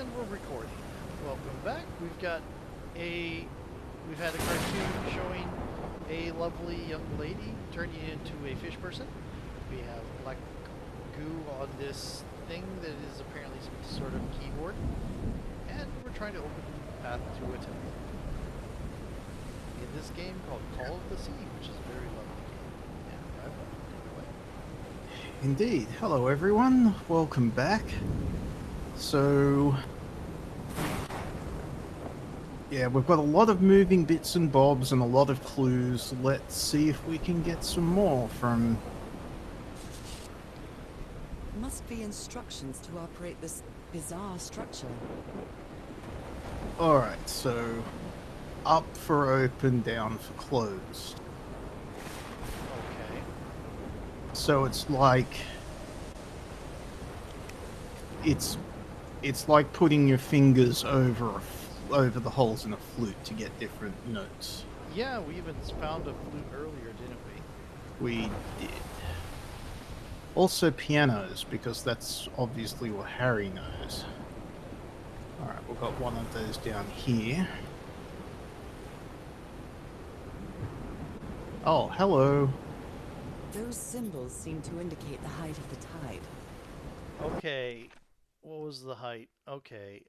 And we're recording. Welcome back. We've had a cartoon showing a lovely young lady turning into a fish person. We have black goo on this thing that is apparently some sort of keyboard. And we're trying to open the path to a temple. In this game called Call of the Sea, which is a very lovely game. And I will take it away. Indeed. Hello, everyone. Welcome back. So, yeah, we've got a lot of moving bits and bobs and a lot of clues. Let's see if we can get some more from... Must be instructions to operate this bizarre structure. Alright, so up for open, down for closed. Okay. So it's like... It's like putting your fingers over the holes in a flute to get different notes. Yeah, we even found a flute earlier, didn't we? We did. Also pianos, because that's obviously what Harry knows. Alright, we've got one of those down here. Oh, hello. Those symbols seem to indicate the height of the tide. Okay. What was the height? Okay.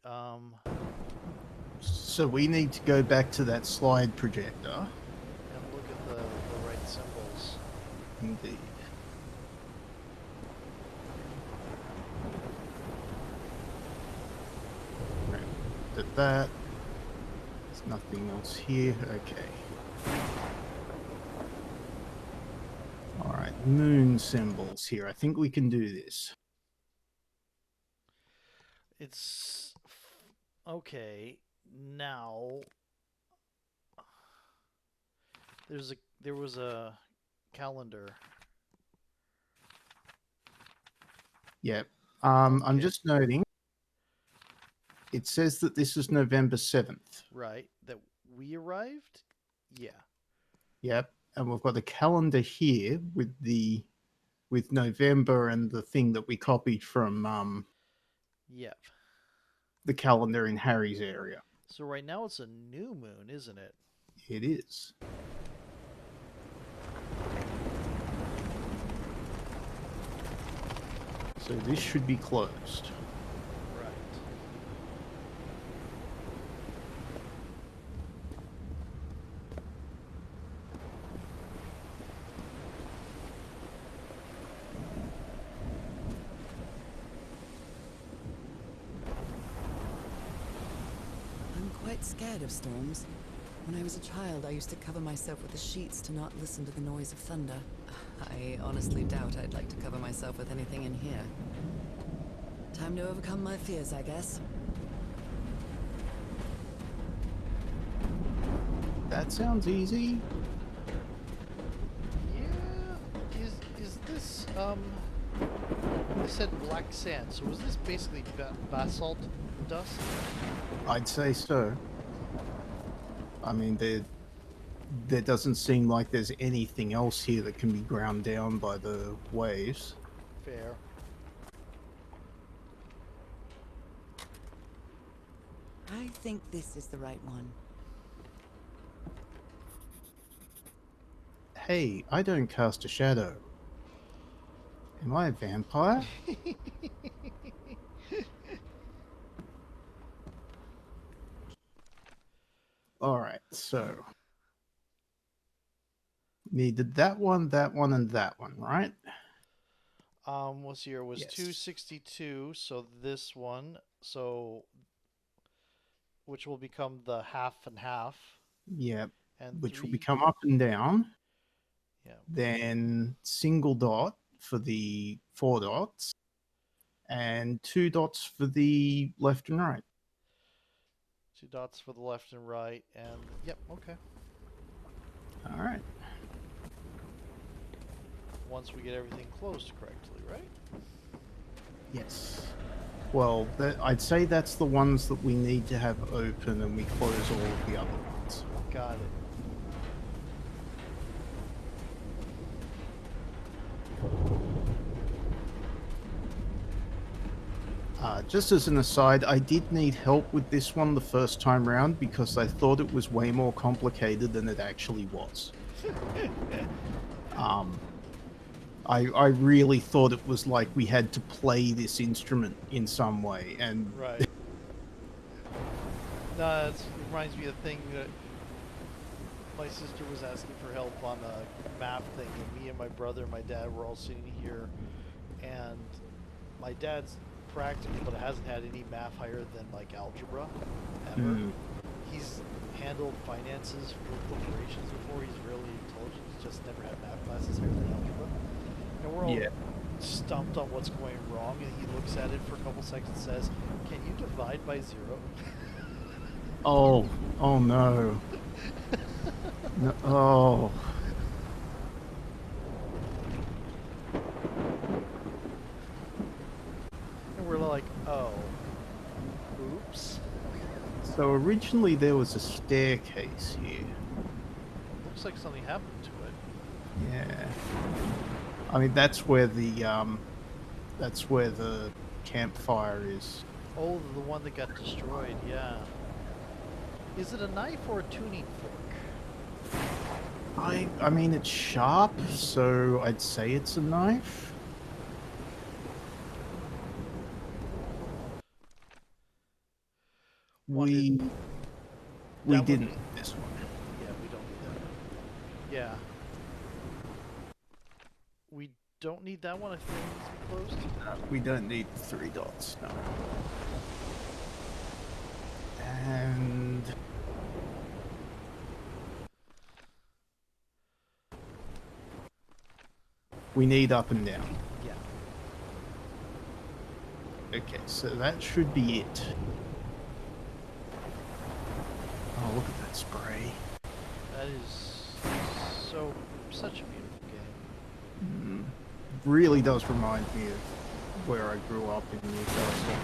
So we need to go back to that slide projector. And look at the right symbols. Indeed. Right, did that. There's nothing else here. Okay. Alright, moon symbols here. I think we can do this. It's okay. Now there was a calendar. Yep. I'm Okay. just noting. It says that this is November 7th. Right. That we arrived? Yeah. Yep. And we've got a calendar here with November and the thing that we copied from Yep. the calendar in Harry's area. So right now it's a new moon, isn't it? It is. So this should be closed. Right. I'm quite scared of storms. When I was a child, I used to cover myself with the sheets to not listen to the noise of thunder. I honestly doubt I'd like to cover myself with anything in here. Time to overcome my fears, I guess. That sounds easy. Yeah. Is this they said black sand, so was this basically basalt dust? I'd say so. I mean, there doesn't seem like there's anything else here that can be ground down by the waves. Fair. I think this is the right one. Hey, I don't cast a shadow. Am I a vampire? Alright, so... needed that one, and that one, right? What's here? It was Yes. 262, so this one, so which will become the half and half. Yep. And Which will three, become up and down. yeah. Then single dot for the 4 dots. And 2 dots for the left and right. 2 dots for the left and right, and yep, okay. Alright. Once we get everything closed correctly, right? Yes. Well, I'd say that's the ones that we need to have open, and we close all of the other ones. Got it. Just as an aside, I did need help with this one the first time round because I thought it was way more complicated than it actually was. Um, I really thought it was like we had to play this instrument in some way, and Right. No, it reminds me of a thing that my sister was asking for help on a math thing, and me and my brother and my dad were all sitting here, and my dad's practical, but hasn't had any math higher than like algebra ever. mm, He's handled finances for corporations before. He's really intelligent. He's just never had math classes higher than algebra. And we're all yeah. stumped on what's going wrong, and he looks at it for a couple seconds and says, "Can you divide by 0?" Oh, oh no. No, oh. And we're like, "Oh, oops." So originally there was a staircase here. Looks like something happened to it. Yeah. I mean, that's where the campfire is. Oh, the one that got destroyed, yeah. Is it a knife or a tuning fork? I mean, it's sharp, so I'd say it's a knife. We That didn't one- this one. Yeah, we don't need that one. Yeah. We don't need that one if it needs to be closed. We don't need 3 dots, no. And we need up and down. Yeah. Okay, so that should be it. Oh, look at that spray. That is such a beautiful game. Really does remind me of where I grew up in Newcastle.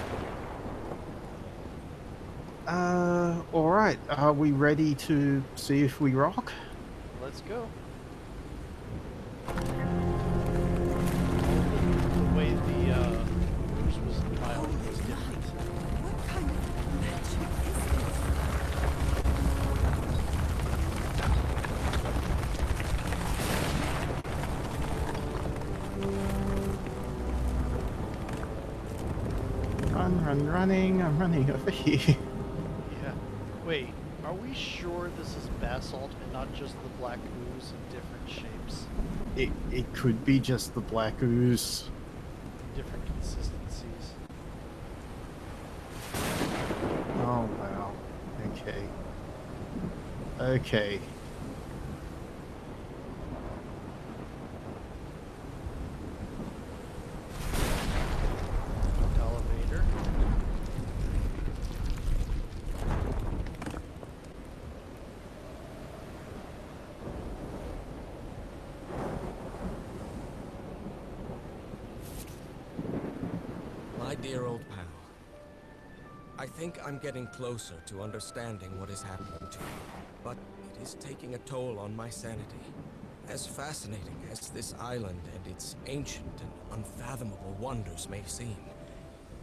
Alright, are we ready to see if we rock? Let's go. The way the Bruce was tiled was different. What kind of magic is this? Running, I'm running over here. Yeah. Wait, are we sure this is basalt and not just the black ooze in different shapes? It could be just the black ooze. Different consistencies. Oh, wow. Okay. Okay. Elevator. My dear old pal, I think I'm getting closer to understanding what is happening to me, but it is taking a toll on my sanity. As fascinating as this island and its ancient and unfathomable wonders may seem,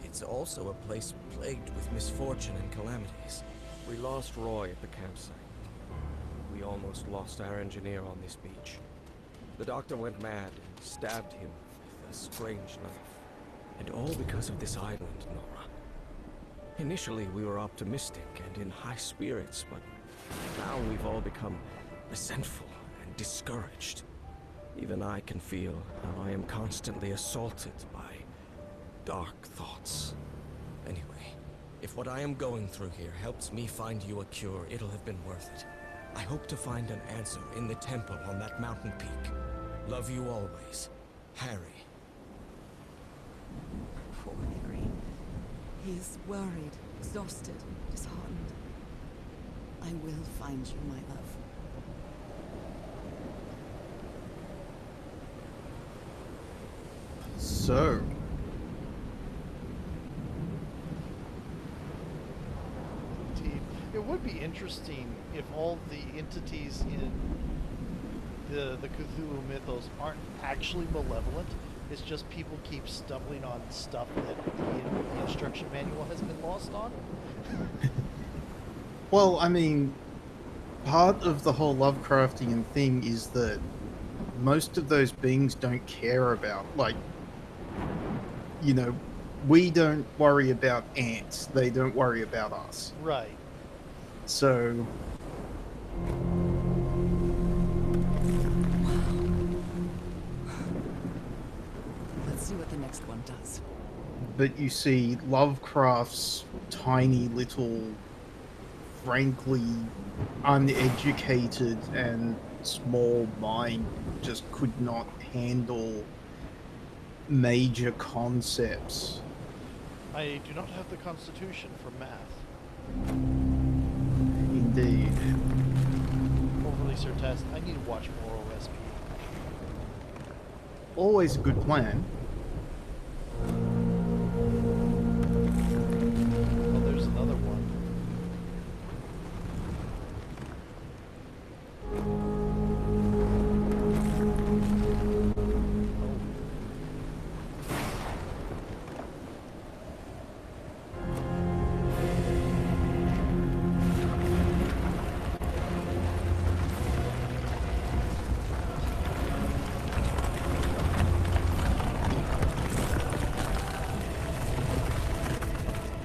it's also a place plagued with misfortune and calamities. We lost Roy at the campsite. We almost lost our engineer on this beach. The doctor went mad and stabbed him with a strange knife. And all because of this island, Nora. Initially, we were optimistic and in high spirits, but now we've all become resentful and discouraged. Even I can feel how I am constantly assaulted by dark thoughts. Anyway, if what I am going through here helps me find you a cure, it'll have been worth it. I hope to find an answer in the temple on that mountain peak. Love you always, Harry. Poor Harry. He is worried, exhausted, disheartened. I will find you, my love. So, Indeed. It would be interesting if all the entities in the Cthulhu mythos aren't actually malevolent, It's just people keep stumbling on stuff that the instruction manual has been lost on. Well, I mean, part of the whole Lovecraftian thing is that most of those beings don't care about, like, you know, we don't worry about ants, they don't worry about us. Right. So, Let's see what the next one does. but you see, Lovecraft's tiny little, frankly, uneducated and small mind just could not handle major concepts. I do not have the constitution for math. Indeed. Overly sarcastic. I need to watch more OSP. Always a good plan. Oh, there's another one.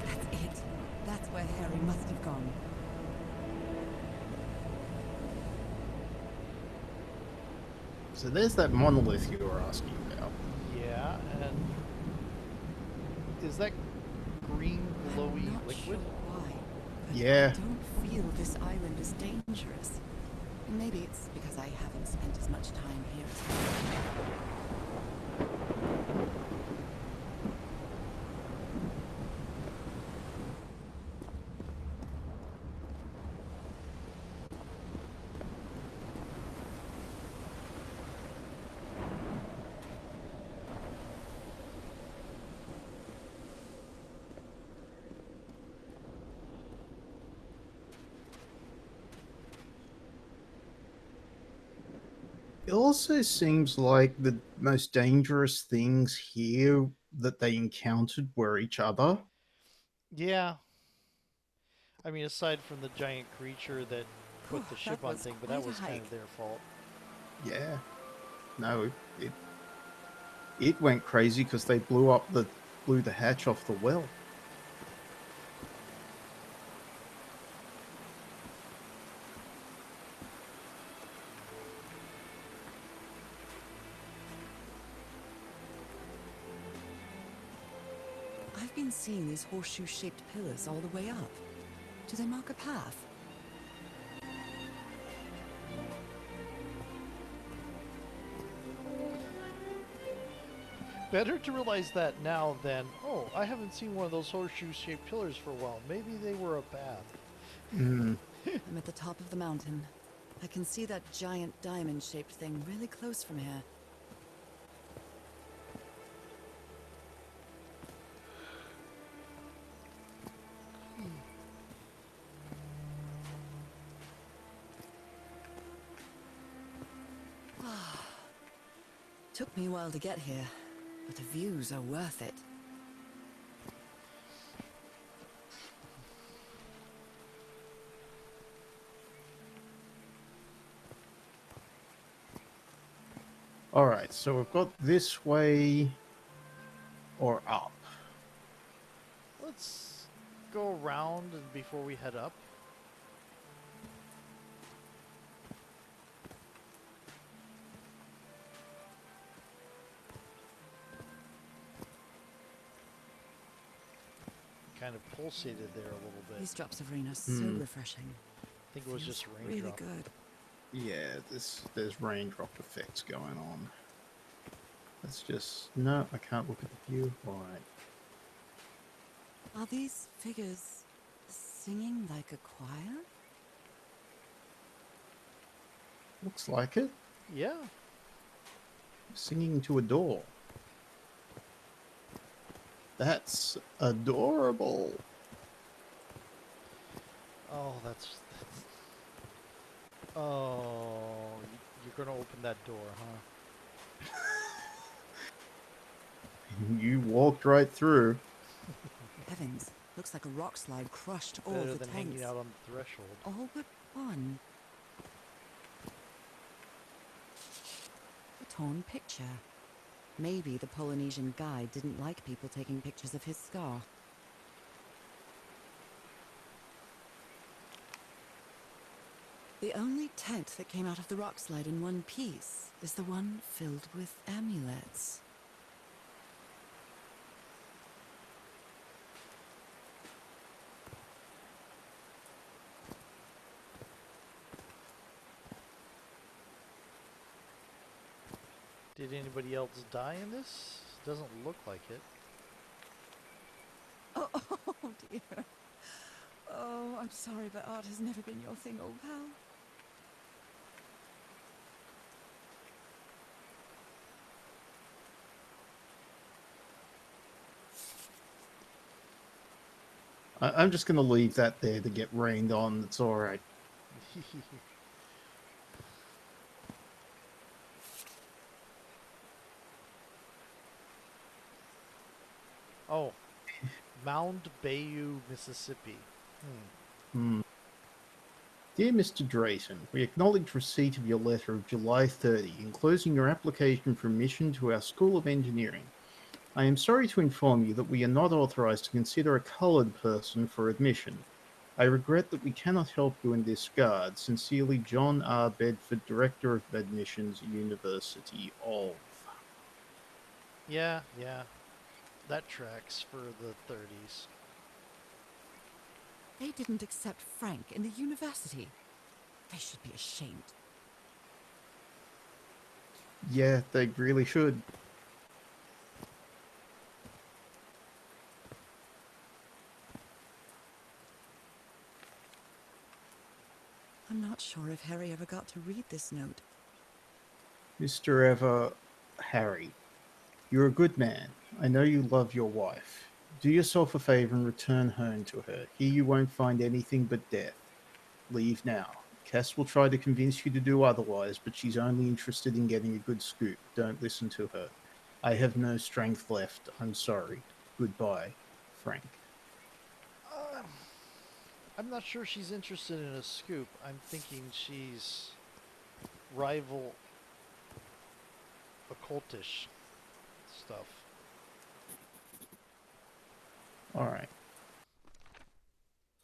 That's it. That's where Harry must have gone. So there's that monolith you were asking about. Yeah, and is that green glowy I'm not liquid? sure why, but Yeah. I don't feel this island is dangerous. Maybe it's because I haven't spent as much time here as It also seems like the most dangerous things here that they encountered were each other. Yeah. I mean, aside from the giant creature that put the that ship on was thing, but that quite a was kind hike. of their fault. Yeah. No, it went crazy because they blew the hatch off the well. I've been seeing these horseshoe-shaped pillars all the way up. Do they mark a path? Better to realize that now than, oh, I haven't seen one of those horseshoe-shaped pillars for a while. Maybe they were a path. Mm. I'm at the top of the mountain. I can see that giant diamond-shaped thing really close from here. Took me a while to get here, but the views are worth it. All right, so we've got this way or up. Let's go around and before we head up. Kind of pulsated there a little bit. These drops of rain are so refreshing. I think it was Feels just a really raindrop. good. Yeah, there's raindrop effects going on. Let's just no, I can't look at the view. All right. Are these figures singing like a choir? Looks like it. Yeah. Singing to a door. That's adorable. Oh, that's. Oh, you're gonna open that door, huh? You walked right through. Heavens, looks like a rock slide crushed all Better of the than hanging tents. out on the threshold. All but one. A torn picture. Maybe the Polynesian guide didn't like people taking pictures of his scar. The only tent that came out of the rock slide in one piece is the one filled with amulets. Did anybody else die in this? Doesn't look like it. Oh, oh dear. Oh, I'm sorry, but art has never been your thing, old pal. I'm just going to leave that there to get rained on. It's all right. Oh, Mound Bayou, Mississippi. Hmm. Dear Mr. Drayton, we acknowledge receipt of your letter of July 30, enclosing your application for admission to our School of Engineering. I am sorry to inform you that we are not authorized to consider a colored person for admission. I regret that we cannot help you in this regard. Sincerely, John R. Bedford, Director of Admissions, University of. Yeah, that tracks for the 30s. They didn't accept Frank in the university. They should be ashamed. Yeah, they really should. I'm not sure if Harry ever got to read this note. Mr. Harry, you're a good man. I know you love your wife. Do yourself a favor and return home to her. Here you won't find anything but death. Leave now. Cass will try to convince you to do otherwise, but she's only interested in getting a good scoop. Don't listen to her. I have no strength left. I'm sorry. Goodbye, Frank. I'm not sure she's interested in a scoop. I'm thinking she's rival occultish stuff. All right.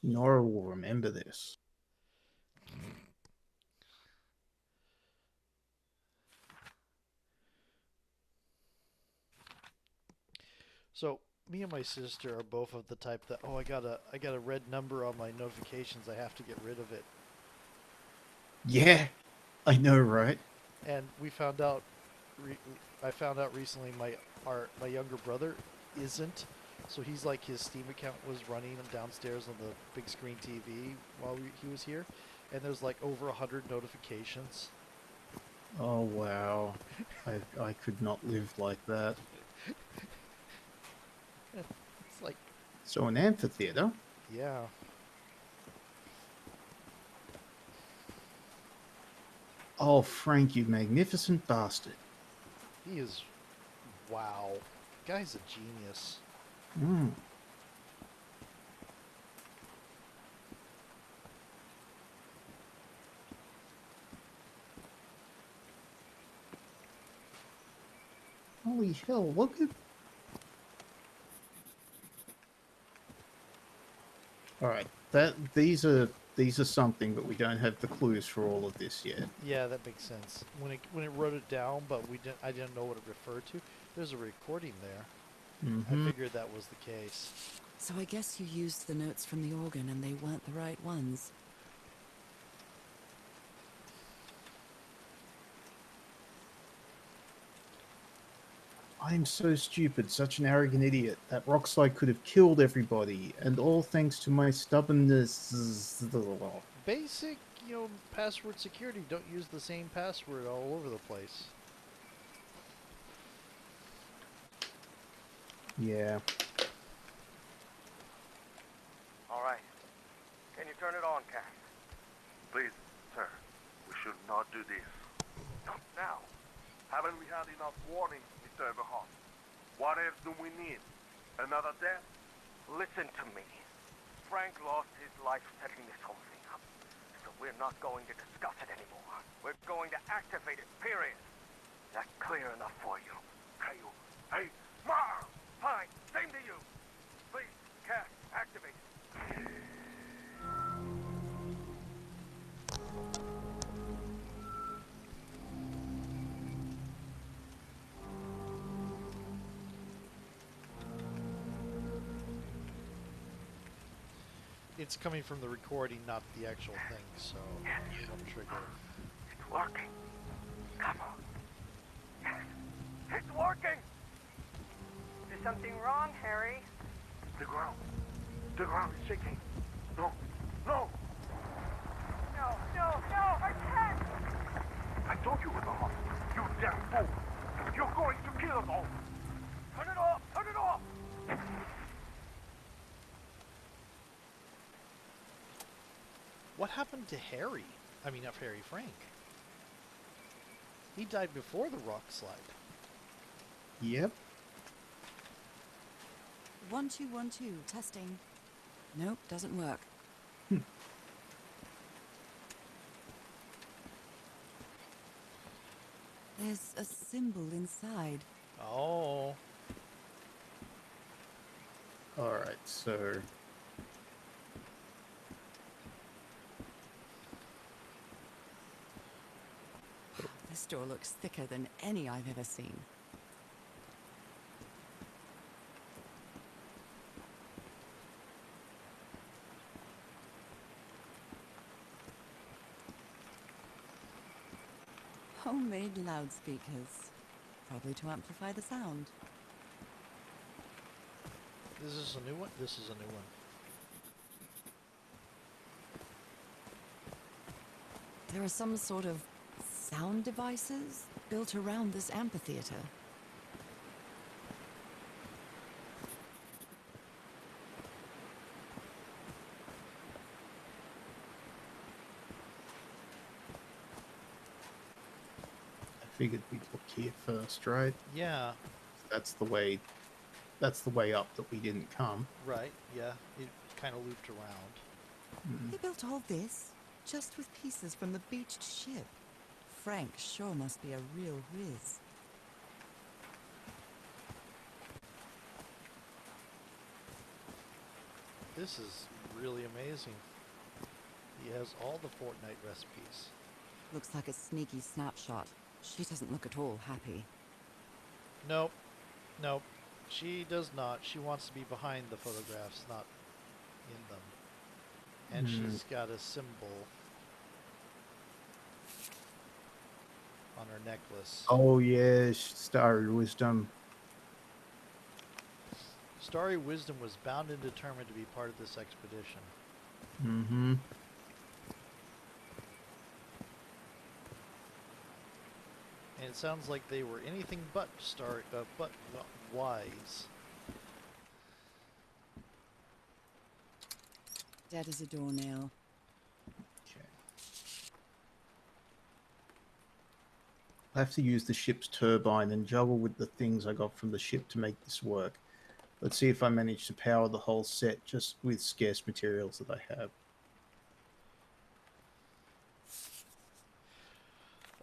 Nora will remember this. So me and my sister are both of the type that I got a red number on my notifications. I have to get rid of it. Yeah, I know, right? And we found out. I found out recently my younger brother isn't. So he's like his Steam account was running downstairs on the big screen TV while he was here, and there's like over 100 notifications. Oh, wow. I could not live like that. It's like, So, an amphitheater? yeah. Oh, Frank, you magnificent bastard. He is, wow. Guy's a genius. Mm. Holy hell, look at... Alright, these are something, but we don't have the clues for all of this yet. Yeah, that makes sense. When it wrote it down, but I didn't know what it referred to. There's a recording there. I figured that was the case. So I guess you used the notes from the organ and they weren't the right ones. I'm so stupid, such an arrogant idiot. That rock slide could have killed everybody, and all thanks to my stubbornness. Basic, password security. Don't use the same password all over the place. Yeah. All right. Can you turn it on, Cass? Please, sir. We should not do this. Not now. Haven't we had enough warning, Mr. Everhart? What else do we need? Another death? Listen to me. Frank lost his life setting this whole thing up. So we're not going to discuss it anymore. We're going to activate it, period. That clear enough for you? Hey, Ma! Fine, same to you. Please, Cass, activate it. It's coming from the recording, not the actual thing, so it won't trigger. It's working. Come on. Yes, it's working! Is something wrong, Harry? The ground is shaking. No! No, I can't! I told you it was off. You damn fool! You're going to kill us all! Turn it off! Turn it off! What happened to Harry? I mean, not Harry, Frank. He died before the rock slide. Yep. 1212, testing. Nope, doesn't work. There's a symbol inside. Oh. Alright, so... This door looks thicker than any I've ever seen. Homemade loudspeakers. Probably to amplify the sound. Is this a new one? This is a new one. There are some sort of sound devices built around this amphitheater. I figured we'd look here first, right? Yeah, That's the way up that we didn't come. right, yeah. It kind of looped around. They built all this just with pieces from the beached ship. Frank sure must be a real whiz. This is really amazing. He has all the Fortnite recipes. Looks like a sneaky snapshot. She doesn't look at all happy. Nope. Nope. She does not. She wants to be behind the photographs, not in them. And she's got a symbol on her necklace. Oh yeah, Starry Wisdom. Starry Wisdom was bound and determined to be part of this expedition. Mm-hmm. And it sounds like they were anything but wise. Dead as a doornail. Okay. I have to use the ship's turbine and juggle with the things I got from the ship to make this work. Let's see if I manage to power the whole set just with scarce materials that I have.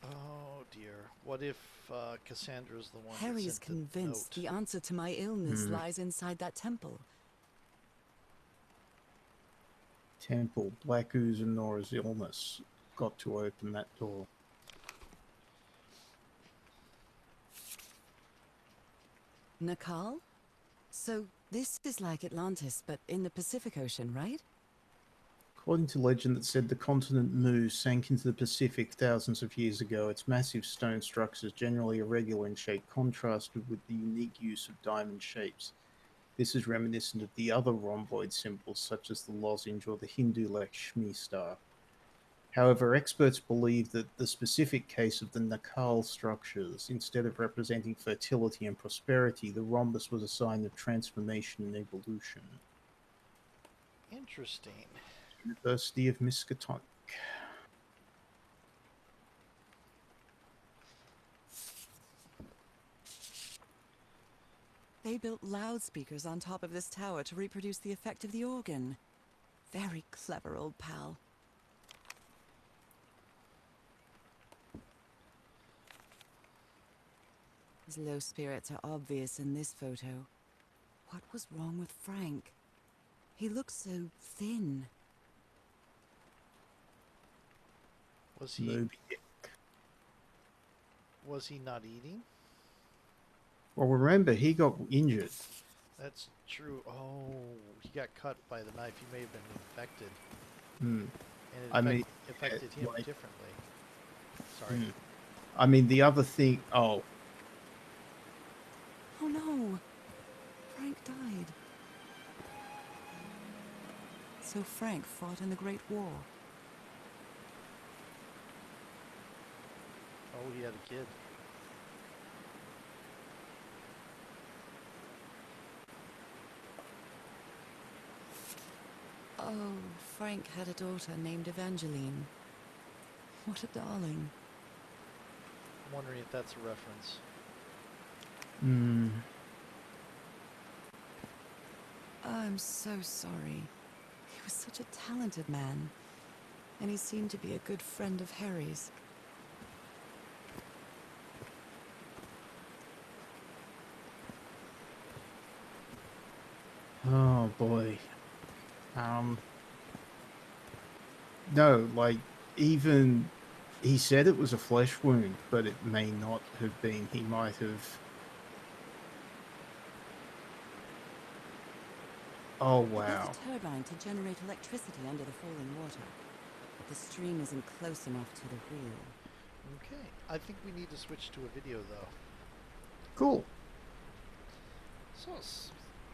Oh dear. What if Cassandra's the one that Harry's sent convinced the the note? answer to my illness lies inside that temple. Temple, Black Ooze and Nora's illness. Got to open that door. Nakal? So this is like Atlantis, but in the Pacific Ocean, right? According to legend that said the continent Mu sank into the Pacific thousands of years ago, its massive stone structures, generally irregular in shape, contrasted with the unique use of diamond shapes. This is reminiscent of the other rhomboid symbols, such as the lozenge or the Hindu Lakshmi star. However, experts believe that the specific case of the Nakal structures, instead of representing fertility and prosperity, the rhombus was a sign of transformation and evolution. Interesting. University of Miskatonic. They built loudspeakers on top of this tower to reproduce the effect of the organ. Very clever, old pal. His low spirits are obvious in this photo. What was wrong with Frank? He looks so thin. Was he Moby Dick. was he not eating? Well, remember, he got injured. That's true. Oh, he got cut by the knife. He may have been infected, Hmm. and it I mean, affected him like- differently. Sorry. Hmm. I mean, the other thing... Oh, Oh no! Frank died. So Frank fought in the Great War. Oh, he had a kid. Oh, Frank had a daughter named Evangeline. What a darling. I'm wondering if that's a reference. hmm. I'm so sorry. He was such a talented man. And he seemed to be a good friend of Harry's. Oh, boy. No, like, even... He said it was a flesh wound, but it may not have been. He might have... Oh, He built wow. a turbine to generate electricity under the falling water. But the stream isn't close enough to the wheel. Okay, I think we need to switch to a video though. Cool. So,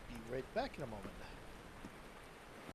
be right back in a moment.